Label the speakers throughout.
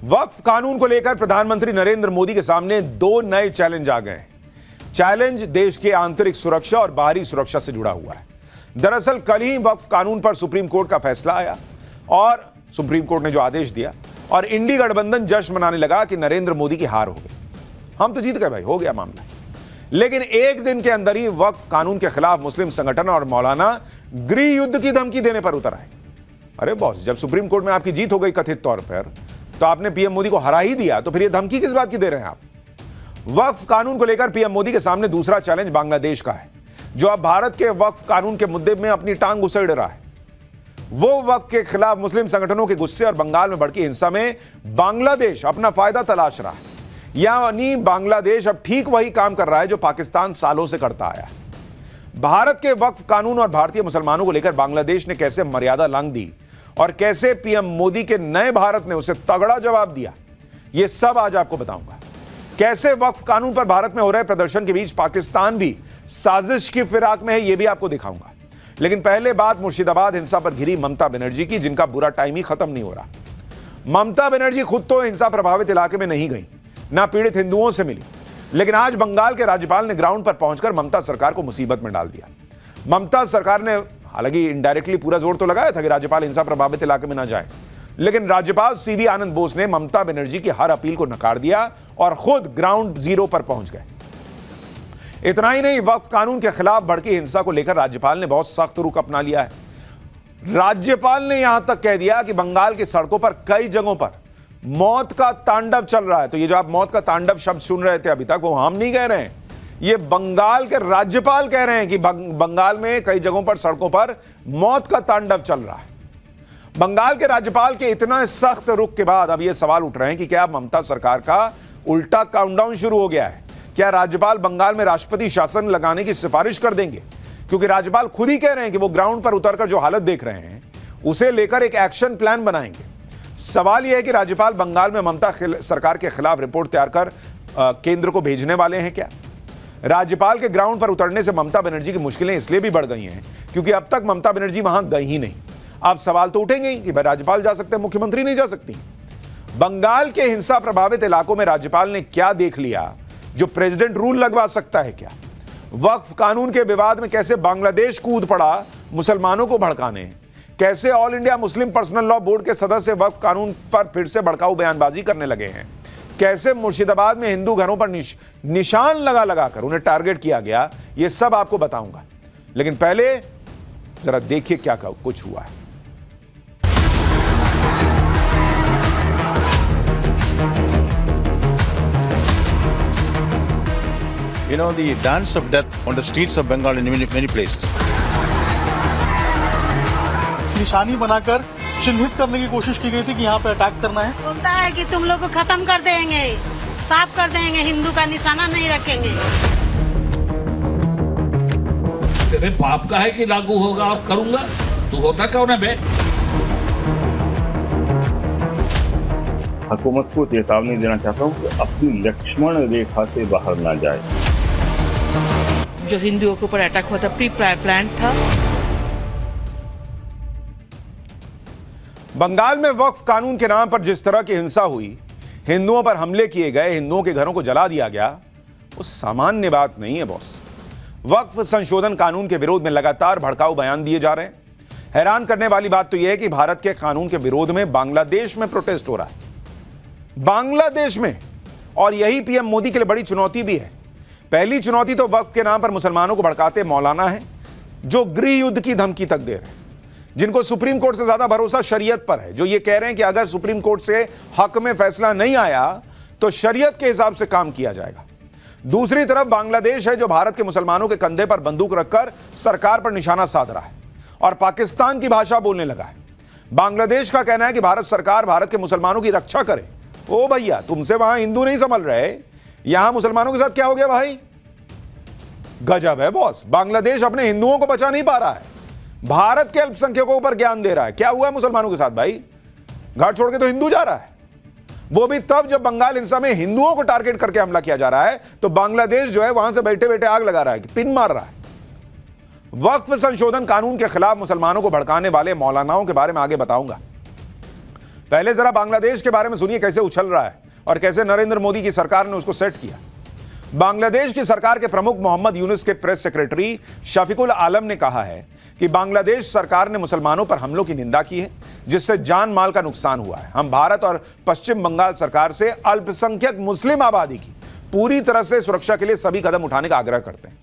Speaker 1: वक्फ कानून को लेकर प्रधानमंत्री नरेंद्र मोदी के सामने दो नए चैलेंज आ गए हैं। चैलेंज देश के आंतरिक सुरक्षा और बाहरी सुरक्षा से जुड़ा हुआ है। दरअसल कल ही वक्फ कानून पर सुप्रीम कोर्ट का फैसला आया और सुप्रीम कोर्ट ने जो आदेश दिया और इंडी गठबंधन जश्न मनाने लगा कि नरेंद्र मोदी की हार हो गई, हम तो जीत गए भाई, हो गया मामला। लेकिन एक दिन के अंदर ही वक्फ कानून के खिलाफ मुस्लिम संगठन और मौलाना गृह युद्ध की धमकी देने पर उतर आए। अरे बॉस, जब सुप्रीम कोर्ट में आपकी जीत हो गई कथित तौर पर, तो आपने पीएम मोदी को हरा ही दिया, तो फिर ये धमकी किस बात की दे रहे हैं आप? वक्फ कानून को लेकर पीएम मोदी के सामने दूसरा चैलेंज बांग्लादेश का है, जो अब भारत के वक्फ कानून के मुद्दे में अपनी टांग उसेड़ रहा है। वो वक्फ के खिलाफ मुस्लिम संगठनों के गुस्से और बंगाल में भड़की हिंसा में बांग्लादेश अपना फायदा तलाश रहा है। यानी बांग्लादेश अब ठीक वही काम कर रहा है जो पाकिस्तान सालों से करता आया है। भारत के वक्फ कानून और भारतीय मुसलमानों को लेकर बांग्लादेश ने कैसे मर्यादा लांघ दी और कैसे पीएम मोदी के नए भारत ने उसे तगड़ा जवाब दिया, यह सब आज आपको बताऊंगा। कैसे वक्फ कानून पर भारत में हो रहे प्रदर्शन के बीच पाकिस्तान भी साजिश की फिराक में है, यह भी आपको दिखाऊंगा। लेकिन पहले बात मुर्शिदाबाद हिंसा पर घिरी ममता बनर्जी की, जिनका बुरा टाइम ही खत्म नहीं हो रहा। ममता बनर्जी खुद तो हिंसा प्रभावित इलाके में नहीं गई, ना पीड़ित हिंदुओं से मिली, लेकिन आज बंगाल के राज्यपाल ने ग्राउंड पर पहुंचकर ममता सरकार को मुसीबत में डाल दिया। ममता सरकार ने हालांकि इनडायरेक्टली पूरा जोर तो लगाया था कि राज्यपाल हिंसा प्रभावित इलाके में ना जाए, लेकिन राज्यपाल सीवी आनंद बोस ने ममता बनर्जी की हर अपील को नकार दिया और खुद ग्राउंड जीरो पर पहुंच गए। इतना ही नहीं, वक्फ कानून के खिलाफ भड़की हिंसा को लेकर राज्यपाल ने बहुत सख्त रुख अपना लिया है। राज्यपाल ने यहां तक कह दिया कि बंगाल की सड़कों पर कई जगहों पर मौत का तांडव चल रहा है। तो ये जो आप मौत का तांडव शब्द सुन रहे थे अभी तक, वो हम नहीं कह रहे हैं, ये बंगाल के राज्यपाल कह रहे हैं कि बंगाल में कई जगहों पर सड़कों पर मौत का तांडव चल रहा है। बंगाल के राज्यपाल के इतना सख्त रुख के बाद अब ये सवाल उठ रहे हैं कि क्या ममता सरकार का उल्टा काउंटडाउन शुरू हो गया है? क्या राज्यपाल बंगाल में राष्ट्रपति शासन लगाने की सिफारिश कर देंगे? क्योंकि राज्यपाल खुद ही कह रहे हैं कि वो ग्राउंड पर उतरकर जो हालत देख रहे हैं उसे लेकर एक एक्शन प्लान बनाएंगे। सवाल यह है कि राज्यपाल बंगाल में ममता सरकार के खिलाफ रिपोर्ट तैयार कर केंद्र को भेजने वाले हैं क्या? राज्यपाल के ग्राउंड पर उतरने से ममता बनर्जी की मुश्किलें इसलिए भी बढ़ गई हैं क्योंकि अब तक ममता बनर्जी वहां गई ही नहीं। अब सवाल तो उठेंगे ही कि भाई राज्यपाल जा सकते हैं, मुख्यमंत्री नहीं जा सकती। बंगाल के हिंसा प्रभावित इलाकों में राज्यपाल ने क्या देख लिया जो प्रेसिडेंट रूल लगवा सकता है क्या? वक्फ कानून के विवाद में कैसे बांग्लादेश कूद पड़ा मुसलमानों को भड़काने? कैसे all India Muslim personal law board के सदस्य वक्फ कानून पर फिर से भड़काऊ बयानबाजी करने लगे हैं? कैसे मुर्शिदाबाद में हिंदू घरों पर निशान लगा लगाकर उन्हें टारगेट किया गया, यह सब आपको बताऊंगा। लेकिन पहले जरा देखिए क्या कुछ हुआ है।
Speaker 2: You know, the dance of death on the streets of Bengal in many places.
Speaker 3: निशानी बनाकर चिन्हित करने की कोशिश की गई थी कि यहाँ पे अटैक करना है।
Speaker 4: बोलता है कि तुम लोग को खत्म कर देंगे, साफ कर देंगे, हिंदू का निशाना नहीं रखेंगे।
Speaker 5: तेरे बाप का है कि लागू होगा और करूंगा, तू होता कौन है बे?
Speaker 6: हुकूमत को चेतावनी देना चाहता हूँ कि अपनी लक्ष्मण रेखा से बाहर ना जाए।
Speaker 7: जो हिंदुओं के ऊपर अटैक हुआ था प्री प्लान था।
Speaker 1: बंगाल में वक्फ कानून के नाम पर जिस तरह की हिंसा हुई, हिंदुओं पर हमले किए गए, हिंदुओं के घरों को जला दिया गया, वो सामान्य बात नहीं है बॉस। वक्फ संशोधन कानून के विरोध में लगातार भड़काऊ बयान दिए जा रहे हैं। हैरान करने वाली बात तो यह है कि भारत के कानून के विरोध में बांग्लादेश में प्रोटेस्ट हो रहा है, बांग्लादेश में। और यही पीएम मोदी के लिए बड़ी चुनौती भी है। पहली चुनौती तो वक्फ के नाम पर मुसलमानों को भड़काते मौलाना है, जो गृह युद्ध की धमकी तक दे रहे हैं, जिनको सुप्रीम कोर्ट से ज्यादा भरोसा शरीयत पर है, जो ये कह रहे हैं कि अगर सुप्रीम कोर्ट से हक में फैसला नहीं आया तो शरीयत के हिसाब से काम किया जाएगा। दूसरी तरफ बांग्लादेश है, जो भारत के मुसलमानों के कंधे पर बंदूक रखकर सरकार पर निशाना साध रहा है और पाकिस्तान की भाषा बोलने लगा है। बांग्लादेश का कहना है कि भारत सरकार भारत के मुसलमानों की रक्षा करे। ओ भैया, तुमसे वहां हिंदू नहीं संभल रहे, यहां मुसलमानों के साथ क्या हो गया भाई? गजब है बॉस। बांग्लादेश अपने हिंदुओं को बचा नहीं पा रहा है, भारत के अल्पसंख्यकों पर ज्ञान दे रहा है। क्या हुआ मुसलमानों के साथ भाई? घर छोड़ के तो हिंदू जा रहा है, वो भी तब जब बंगाल हिंसा में हिंदुओं को टारगेट करके हमला किया जा रहा है तो बांग्लादेश जो है वहां से बैठे बैठे आग लगा रहा है, पिन मार रहा है। वक्फ संशोधन कानून के खिलाफ मुसलमानों को भड़काने वाले मौलानाओं के बारे में आगे बताऊंगा। पहले जरा बांग्लादेश के बारे में सुनिए कैसे उछल रहा है और कैसे नरेंद्र मोदी की सरकार ने उसको सेट किया। बांग्लादेश की सरकार के प्रमुख मोहम्मद यूनुस के प्रेस सेक्रेटरी शफीकुल आलम ने कहा है कि बांग्लादेश सरकार ने मुसलमानों पर हमलों की निंदा की है, जिससे जान माल का नुकसान हुआ है। हम भारत और पश्चिम बंगाल सरकार से अल्पसंख्यक मुस्लिम आबादी की पूरी तरह से सुरक्षा के लिए सभी कदम उठाने का आग्रह करते हैं।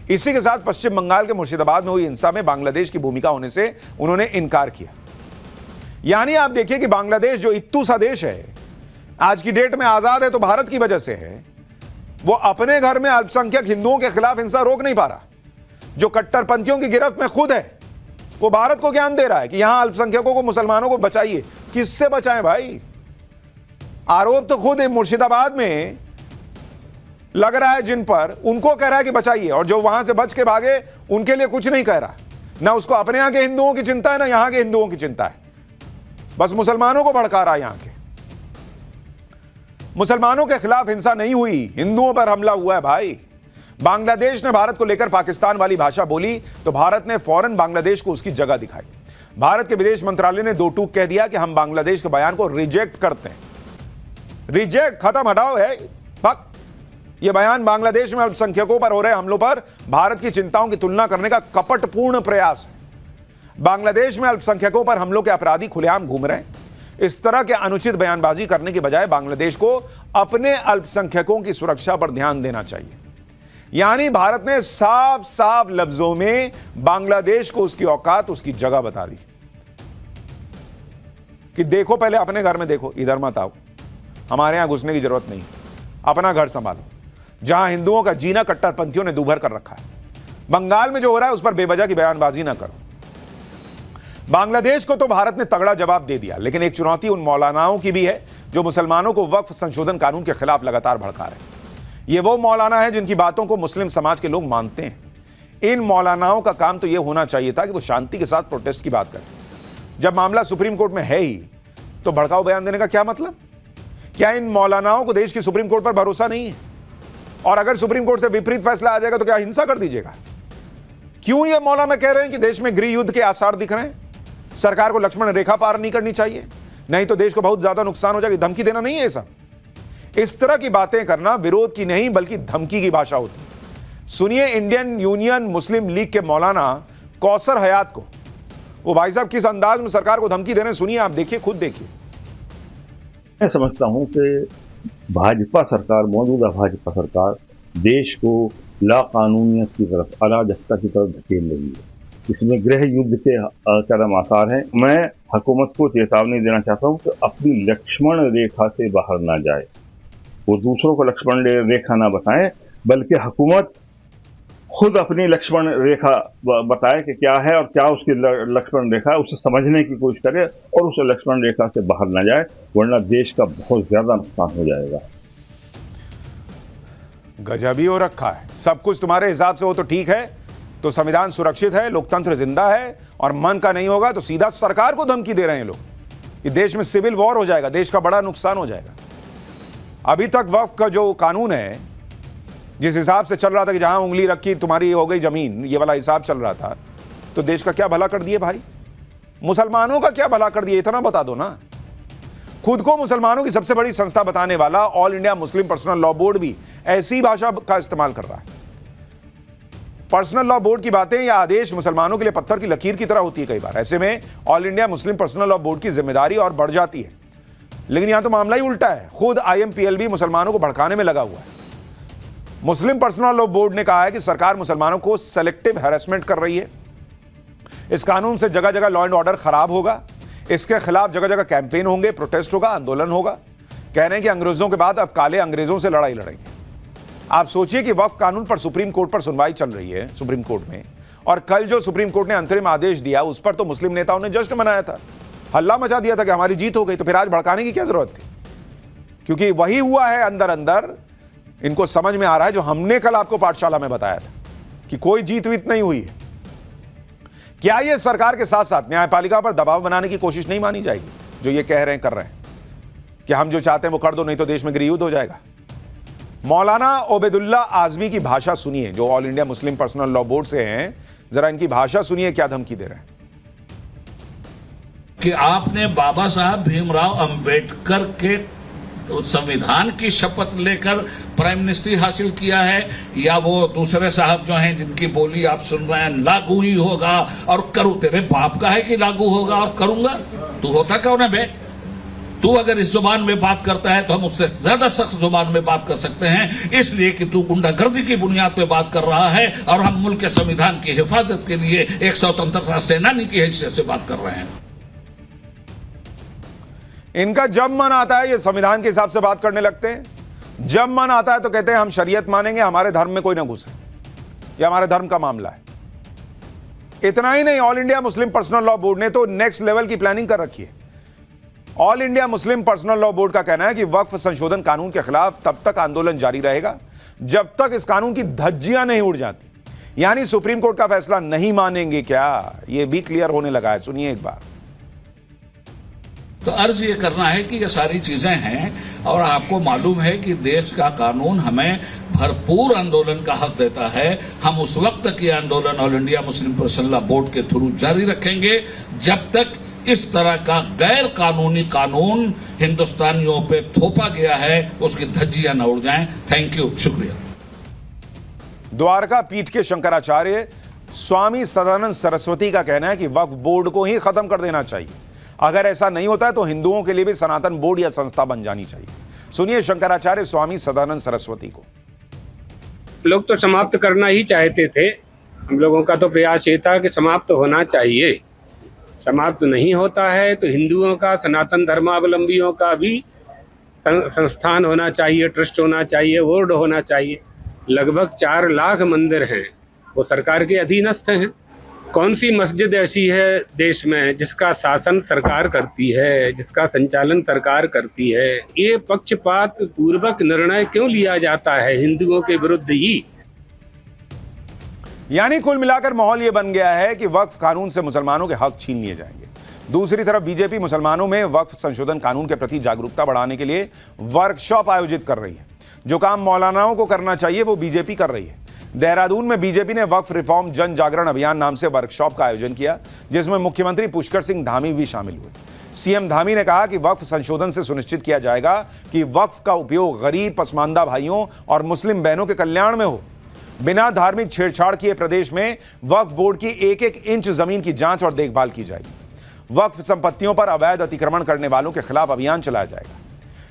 Speaker 1: इसी के साथ पश्चिम बंगाल के मुर्शिदाबाद में हुई हिंसा में बांग्लादेश की भूमिका होने से उन्होंने इनकार किया। यानी आप देखिए कि बांग्लादेश जो इत्तू सा देश है, आज की डेट में आजाद है तो भारत की वजह से है, वो अपने घर में अल्पसंख्यक हिंदुओं के खिलाफ हिंसा रोक नहीं पा रहा। जो कट्टरपंथियों की गिरफ्त में खुद है, वो भारत को ज्ञान दे रहा है कि यहां अल्पसंख्यकों को, मुसलमानों को बचाइए। किससे बचाएं भाई? आरोप तो खुद मुर्शिदाबाद में लग रहा है जिन पर, उनको कह रहा है कि बचाइए, और जो वहां से बच के भागे उनके लिए कुछ नहीं कह रहा। ना उसको अपने यहां के हिंदुओं की चिंता है, ना यहां के हिंदुओं की चिंता है, बस मुसलमानों को भड़का रहा है। यहां के मुसलमानों के खिलाफ हिंसा नहीं हुई, हिंदुओं पर हमला हुआ है भाई। बांग्लादेश ने भारत को लेकर पाकिस्तान वाली भाषा बोली तो भारत ने फौरन बांग्लादेश को उसकी जगह दिखाई। भारत के विदेश मंत्रालय ने दो टूक कह दिया कि हम बांग्लादेश के बयान को रिजेक्ट करते हैं। रिजेक्ट, खत्म, हटाओ है फक। यह बयान बांग्लादेश में अल्पसंख्यकों पर हो रहे हमलों पर भारत की चिंताओं की तुलना करने का कपटपूर्ण प्रयास है। बांग्लादेश में अल्पसंख्यकों पर हमलों के अपराधी खुलेआम घूम रहे हैं। इस तरह के अनुचित बयानबाजी करने के बजाय बांग्लादेश को अपने अल्पसंख्यकों की सुरक्षा पर ध्यान देना चाहिए। यानी भारत ने साफ साफ लफ्जों में बांग्लादेश को उसकी औकात, उसकी जगह बता दी कि देखो, पहले अपने घर में देखो, इधर मत आओ, हमारे यहां घुसने की जरूरत नहीं, अपना घर संभालो। जहां हिंदुओं का जीना कट्टरपंथियों ने दूभर कर रखा है, बंगाल में जो हो रहा है उस पर बेवजह की बयानबाजी ना करो। बांग्लादेश को तो भारत ने तगड़ा जवाब दे दिया, लेकिन एक चुनौती उन मौलानाओं की भी है जो मुसलमानों को वक्फ संशोधन कानून के खिलाफ लगातार भड़का रहे हैं। ये वो मौलाना है जिनकी बातों को मुस्लिम समाज के लोग मानते हैं। इन मौलानाओं का काम तो यह होना चाहिए था कि वो शांति के साथ प्रोटेस्ट की बात करें। जब मामला सुप्रीम कोर्ट में है ही तो भड़काऊ बयान देने का क्या मतलब? क्या इन मौलानाओं को देश की सुप्रीम कोर्ट पर भरोसा नहीं है? और अगर सुप्रीम कोर्ट से विपरीत फैसला आ जाएगा तो क्या हिंसा कर दीजिएगा? क्यों ये मौलाना कह रहे हैं कि देश में गृह युद्ध के आसार दिख रहे हैं, सरकार को लक्ष्मण रेखा पार नहीं करनी चाहिए, नहीं तो देश को बहुत ज्यादा नुकसान हो जाएगा? धमकी देना नहीं है सब। इस तरह की बातें करना विरोध की नहीं बल्कि धमकी की भाषा होती है। सुनिए इंडियन यूनियन मुस्लिम लीग के मौलाना कौसर हयात को, वो भाई साहब किस अंदाज में सरकार को धमकी दे रहे हैं, सुनिए, आप देखिए, खुद देखिए।
Speaker 6: मैं समझता हूं कि भाजपा सरकार, मौजूदा भाजपा सरकार देश को लाकानूनियत की तरफ, अराजकता की तरफ धकेल रही है। इसमें गृह युद्ध के चरम आसार हैं। मैं हुकूमत को चेतावनी देना चाहता हूं कि अपनी लक्ष्मण रेखा से बाहर ना जाए, वो दूसरों को लक्ष्मण रेखा ना बताएं, बल्कि हुकूमत खुद अपनी लक्ष्मण रेखा बताए कि क्या है और क्या उसकी लक्ष्मण रेखा है, उसे समझने की कोशिश करे और उस लक्ष्मण रेखा से बाहर ना जाए, वरना देश का बहुत ज्यादा नुकसान हो जाएगा।
Speaker 1: गजब ही हो रखा है। सब कुछ तुम्हारे हिसाब से हो तो ठीक है, तो संविधान सुरक्षित है, लोकतंत्र जिंदा है, और मन का नहीं होगा तो सीधा सरकार को धमकी दे रहे हैं लोग कि देश में सिविल वॉर हो जाएगा, देश का बड़ा नुकसान हो जाएगा। अभी तक वक्फ का जो कानून है, जिस हिसाब से चल रहा था कि जहां उंगली रखी तुम्हारी हो गई जमीन, ये वाला हिसाब चल रहा था, तो देश का क्या भला कर दिए भाई? मुसलमानों का क्या भला कर दिए, इतना बता दो ना। खुद को मुसलमानों की सबसे बड़ी संस्था बताने वाला all India Muslim personal law board भी ऐसी भाषा का इस्तेमाल कर रहा है। पर्सनल लॉ बोर्ड की बातें या आदेश मुसलमानों के लिए पत्थर की लकीर की तरह होती है कई बार। ऐसे में all India Muslim personal law board की जिम्मेदारी और बढ़ जाती है। लेकिन यहां तो मामला ही उल्टा है, खुद IMPLB मुसलमानों को भड़काने में लगा हुआ है। मुस्लिम पर्सनल लॉ बोर्ड ने कहा है कि सरकार मुसलमानों को सेलेक्टिव हैरेसमेंट कर रही है। इस कानून से जगह जगह लॉ एंड ऑर्डर खराब होगा, इसके खिलाफ जगह जगह कैंपेन होंगे, प्रोटेस्ट होगा, आंदोलन होगा। कह रहे हैं कि अंग्रेजों के बाद अब काले अंग्रेजों से लड़ाई लड़ेंगे। आप सोचिए कि वक्फ कानून पर सुप्रीम कोर्ट पर सुनवाई चल रही है, सुप्रीम कोर्ट में, और कल जो सुप्रीम कोर्ट ने अंतरिम आदेश दिया उस पर तो मुस्लिम नेताओं ने जश्न मनाया था, हल्ला मचा दिया था कि हमारी जीत हो गई। तो फिर आज भड़काने की क्या जरूरत थी? क्योंकि वही हुआ है अंदर अंदर, इनको समझ में आ रहा है जो हमने कल आपको पाठशाला में बताया था कि कोई जीत वीत नहीं हुई है। क्या ये सरकार के साथ साथ न्यायपालिका पर दबाव बनाने की कोशिश नहीं मानी जाएगी, जो ये कह रहे हैं, कर रहे हैं कि हम जो चाहते हैं वो कर दो, नहीं तो देश में गृह युद्ध हो जाएगा? मौलाना ओबेदुल्ला आजमी की भाषा सुनिए, जो all India Muslim personal law board से हैं। जरा इनकी भाषा सुनिए, क्या धमकी दे रहे हैं।
Speaker 5: कि आपने बाबा साहब भीमराव अंबेडकर के संविधान की शपथ लेकर प्राइम मिनिस्ट्री हासिल किया है, या वो दूसरे साहब जो हैं जिनकी बोली आप सुन रहे हैं लागू ही होगा और करूं, तेरे बाप का है कि लागू होगा और करूंगा? तू होता कौन है बे? तू अगर इस जुबान में बात करता है तो हम उससे ज्यादा सख्त जुबान में बात कर सकते हैं, इसलिए कि तू गुंडागर्दी की बुनियाद पे बात कर रहा है और हम मुल्क के संविधान की हिफाजत के लिए एक स्वतंत्रता सेनानी की हैसियत से बात कर रहे हैं।
Speaker 1: इनका जब मन आता है ये संविधान के हिसाब से बात करने लगते हैं, जब मन आता है तो कहते हैं हम शरीयत मानेंगे, हमारे धर्म में कोई ना घुसे, ये हमारे धर्म का मामला है। इतना ही नहीं, all India Muslim personal law board ने तो नेक्स्ट लेवल की प्लानिंग कर रखी है। All India Muslim personal law board का कहना है कि वक्फ संशोधन कानून के खिलाफ तब तक आंदोलन जारी रहेगा जब तक इस कानून की धज्जियां नहीं उड़ जाती। यानी सुप्रीम कोर्ट का फैसला नहीं मानेंगे क्या, यह भी क्लियर होने लगा है। सुनिए एक बार।
Speaker 5: तो अर्ज ये करना है कि ये सारी चीजें हैं और आपको मालूम है कि देश का कानून हमें भरपूर आंदोलन का हक देता है। हम उस वक्त तक ये आंदोलन all India Muslim personal law board के थ्रू जारी रखेंगे जब तक इस तरह का गैर कानूनी कानून हिंदुस्तानियों पे थोपा गया है उसकी धज्जियां न उड़ जाएं। थैंक यू, शुक्रिया।
Speaker 1: द्वारका पीठ के शंकराचार्य स्वामी सदानंद सरस्वती का कहना है कि वक्फ बोर्ड को ही खत्म कर देना चाहिए। अगर ऐसा नहीं होता है तो हिंदुओं के लिए भी सनातन बोर्ड या संस्था बन जानी चाहिए। सुनिए शंकराचार्य स्वामी सदानंद सरस्वती को।
Speaker 8: लोग तो समाप्त करना ही चाहते थे, हम लोगों का तो प्रयास ये था कि समाप्त होना चाहिए। समाप्त नहीं होता है तो हिंदुओं का, सनातन धर्मावलंबियों का भी संस्थान होना चाहिए, ट्रस्ट होना चाहिए, बोर्ड होना चाहिए। लगभग 4 लाख मंदिर हैं, वो सरकार के अधीनस्थ हैं। कौन सी मस्जिद ऐसी है देश में जिसका शासन सरकार करती है, जिसका संचालन सरकार करती है? ये पक्षपात पूर्वक निर्णय क्यों लिया जाता है हिंदुओं के विरुद्ध ही?
Speaker 1: यानी कुल मिलाकर माहौल यह बन गया है कि वक्फ कानून से मुसलमानों के हक छीन लिए जाएंगे। दूसरी तरफ बीजेपी मुसलमानों में वक्फ संशोधन कानून के प्रति जागरूकता बढ़ाने के लिए वर्कशॉप आयोजित कर रही है। जो काम मौलानाओं को करना चाहिए वो बीजेपी कर रही है। देहरादून में बीजेपी ने वक्फ रिफॉर्म जन जागरण अभियान नाम से वर्कशॉप का आयोजन किया, जिसमें मुख्यमंत्री पुष्कर सिंह धामी भी शामिल हुए। सीएम धामी ने कहा कि वक्फ संशोधन से सुनिश्चित किया जाएगा कि वक्फ का उपयोग गरीब, पसमानदा भाइयों और मुस्लिम बहनों के कल्याण में हो। बिना धार्मिक छेड़छाड़ किए प्रदेश में वक्फ बोर्ड की एक-एक इंच जमीन की जांच और देखभाल की जाएगी। वक्फ संपत्तियों पर अवैध अतिक्रमण करने वालों के खिलाफ अभियान चलाया जाएगा।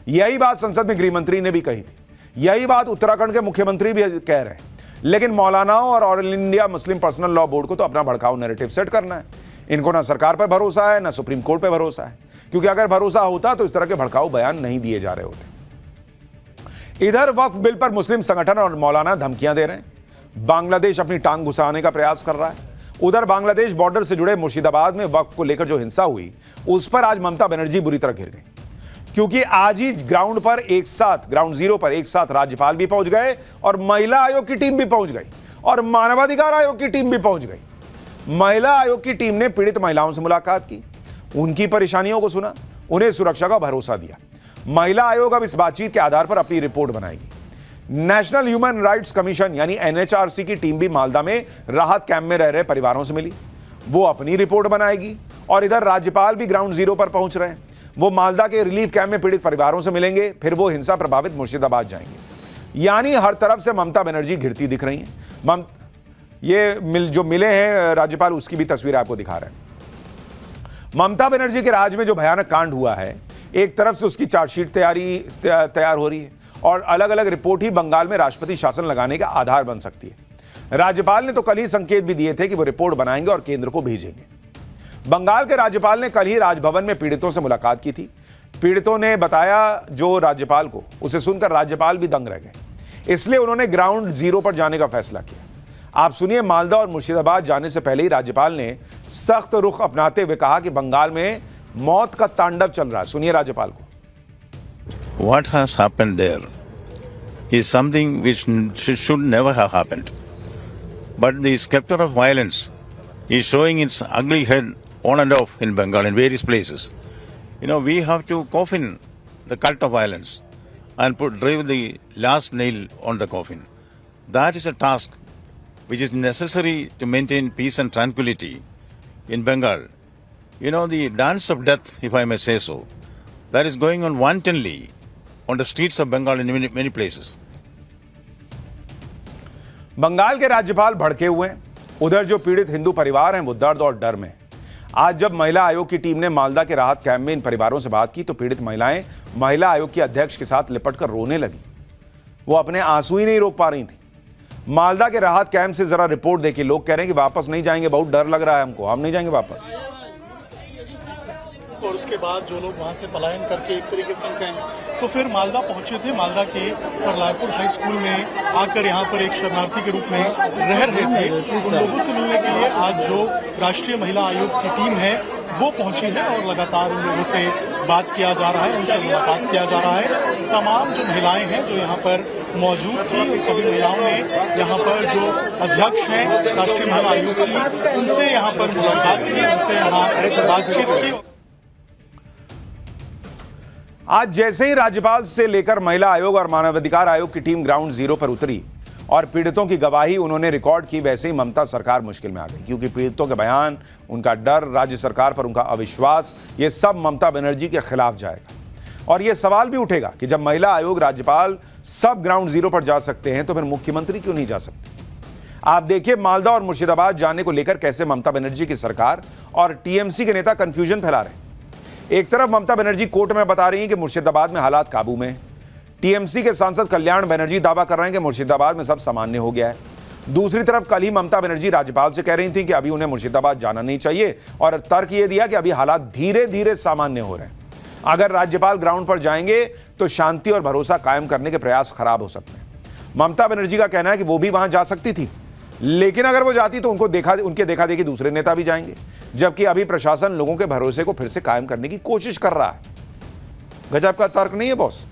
Speaker 1: यही बात संसद में गृह मंत्री ने भी कही थी, यही बात उत्तराखंड के मुख्यमंत्री भी कह रहे हैं। लेकिन मौलानाओं और all India Muslim personal law board को तो अपना भड़काऊ नैरेटिव सेट करना है। इनको ना सरकार पर भरोसा है ना सुप्रीम कोर्ट पर भरोसा है, क्योंकि अगर भरोसा होता तो इस तरह के भड़काऊ बयान नहीं दिए जा रहे होते। इधर वक्फ बिल पर मुस्लिम संगठन और मौलाना धमकियां दे रहे हैं। बांग्लादेश अपनी टांग घुसाने का प्रयास कर रहा है। उधर बांग्लादेश बॉर्डर से जुड़े मुर्शिदाबाद में वक्फ को लेकर जो हिंसा हुई उस पर आज ममता बनर्जी बुरी तरह घिर गई, क्योंकि आज ही ग्राउंड पर एक साथ, ग्राउंड जीरो पर एक साथ राज्यपाल भी पहुंच गए और महिला आयोग की टीम भी पहुंच गई और मानवाधिकार आयोग की टीम भी पहुंच गई। महिला आयोग की टीम ने पीड़ित महिलाओं से मुलाकात की, उनकी परेशानियों को सुना, उन्हें सुरक्षा का भरोसा दिया। महिला आयोग अब इस बातचीत के आधार पर अपनी रिपोर्ट बनाएगी। नेशनल ह्यूमन राइट्स कमीशन यानी एनएचआरसी की टीम भी मालदा में राहत कैंप में रह रहे परिवारों से मिली, वो अपनी रिपोर्ट बनाएगी। और इधर राज्यपाल भी ग्राउंड जीरो पर पहुंच रहे हैं, वो मालदा के रिलीफ कैंप में पीड़ित परिवारों से मिलेंगे, फिर वो हिंसा प्रभावित मुर्शिदाबाद जाएंगे। यानी हर तरफ से ममता बनर्जी घिरती दिख रही हैं। जो मिले हैं राज्यपाल, उसकी भी तस्वीर आपको दिखा रहे हैं। ममता बनर्जी के राज में जो भयानक कांड हुआ है, एक तरफ से उसकी चार्जशीट तैयार हो रही है और अलग अलग रिपोर्ट ही बंगाल में राष्ट्रपति शासन लगाने का आधार बन सकती है। राज्यपाल ने तो कल ही संकेत भी दिए थे कि वो रिपोर्ट बनाएंगे और केंद्र को भेजेंगे। बंगाल के राज्यपाल ने कल ही राजभवन में पीड़ितों से मुलाकात की थी। पीड़ितों ने बताया जो राज्यपाल को, उसे सुनकर राज्यपाल भी दंग रह गए, इसलिए उन्होंने ग्राउंड जीरो पर जाने का फैसला किया। आप सुनिए, मालदा और मुर्शिदाबाद जाने से पहले ही राज्यपाल ने सख्त रुख अपनाते हुए कहा कि बंगाल में मौत का तांडव चल रहा है। सुनिए राज्यपाल को।
Speaker 2: What has happened there is something which should never have happened. But the specter of violence is showing its ugly head on and off in Bengal in various places. You know, we have to coffin the cult of violence and drive the last nail on the coffin. That is a task which is necessary to maintain peace and tranquility in Bengal. You know, the dance of death, if I may say so, that is going on wantonly on the streets of Bengal in many places.
Speaker 1: Bengal के राज्यपाल भड़के हुए हैं। उधर जो पीड़ित हिंदू परिवार हैं वो दर्द और डर में। आज जब महिला आयोग की टीम ने मालदा के राहत कैंप में इन परिवारों से बात की तो पीड़ित महिलाएं महिला आयोग की अध्यक्ष के साथ लिपटकर रोने लगी। वो अपने आंसू ही नहीं रोक पा रही थी। मालदा के राहत कैंप से जरा रिपोर्ट देखिए। लोग कह रहे हैं कि वापस नहीं जाएंगे, बहुत डर लग रहा है हमको, हम नहीं जाएंगे वापस।
Speaker 3: और उसके बाद जो लोग वहाँ से पलायन करके एक तरीके से कहें तो फिर मालदा पहुंचे थे। मालदा के परलायपुर हाई स्कूल में आकर यहाँ पर एक शरणार्थी के रूप में रह रहे थे। उन लोगों से मिलने के लिए आज जो राष्ट्रीय महिला आयोग की टीम है वो पहुंची है और लगातार उन लोगों से बात किया जा रहा है, उनसे मुलाकात किया जा रहा है। तमाम जो महिलाएं हैं जो यहाँ पर मौजूद थी, उन सभी महिलाओं ने यहाँ पर जो अध्यक्ष हैं राष्ट्रीय महिला आयोग की, उनसे यहाँ पर मुलाकात की, उनसे यहाँ बातचीत की।
Speaker 1: आज जैसे ही राज्यपाल से लेकर महिला आयोग और मानवाधिकार आयोग की टीम ग्राउंड जीरो पर उतरी और पीड़ितों की गवाही उन्होंने रिकॉर्ड की, वैसे ही ममता सरकार मुश्किल में आ गई। क्योंकि पीड़ितों के बयान, उनका डर, राज्य सरकार पर उनका अविश्वास, ये सब ममता बनर्जी के खिलाफ जाएगा। और ये सवाल भी उठेगा कि जब महिला आयोग, राज्यपाल सब ग्राउंड जीरो पर जा सकते हैं तो फिर मुख्यमंत्री क्यों नहीं जा सकते। आप देखिए मालदा और मुर्शिदाबाद जाने को लेकर कैसे ममता बनर्जी की सरकार और टीएमसी के नेता कंफ्यूजन फैला रहे हैं। एक तरफ ममता बनर्जी कोर्ट में बता रही हैं कि मुर्शिदाबाद में हालात काबू में। टीएमसी के सांसद कल्याण बनर्जी दावा कर रहे हैं कि मुर्शिदाबाद में सब सामान्य हो गया है। दूसरी तरफ कल ही ममता बनर्जी राज्यपाल से कह रही थी कि अभी उन्हें मुर्शिदाबाद जाना नहीं चाहिए और तर्क यह दिया कि अभी हालात धीरे धीरे सामान्य हो रहे हैं। अगर राज्यपाल ग्राउंड पर जाएंगे तो शांति और भरोसा कायम करने के प्रयास खराब हो सकते हैं। ममता बनर्जी का कहना है कि वो भी वहां जा सकती थी, लेकिन अगर वो जाती तो उनके देखा देखी दूसरे नेता भी जाएंगे, जबकि अभी प्रशासन लोगों के भरोसे को फिर से कायम करने की कोशिश कर रहा है। गजब का तर्क नहीं है बॉस।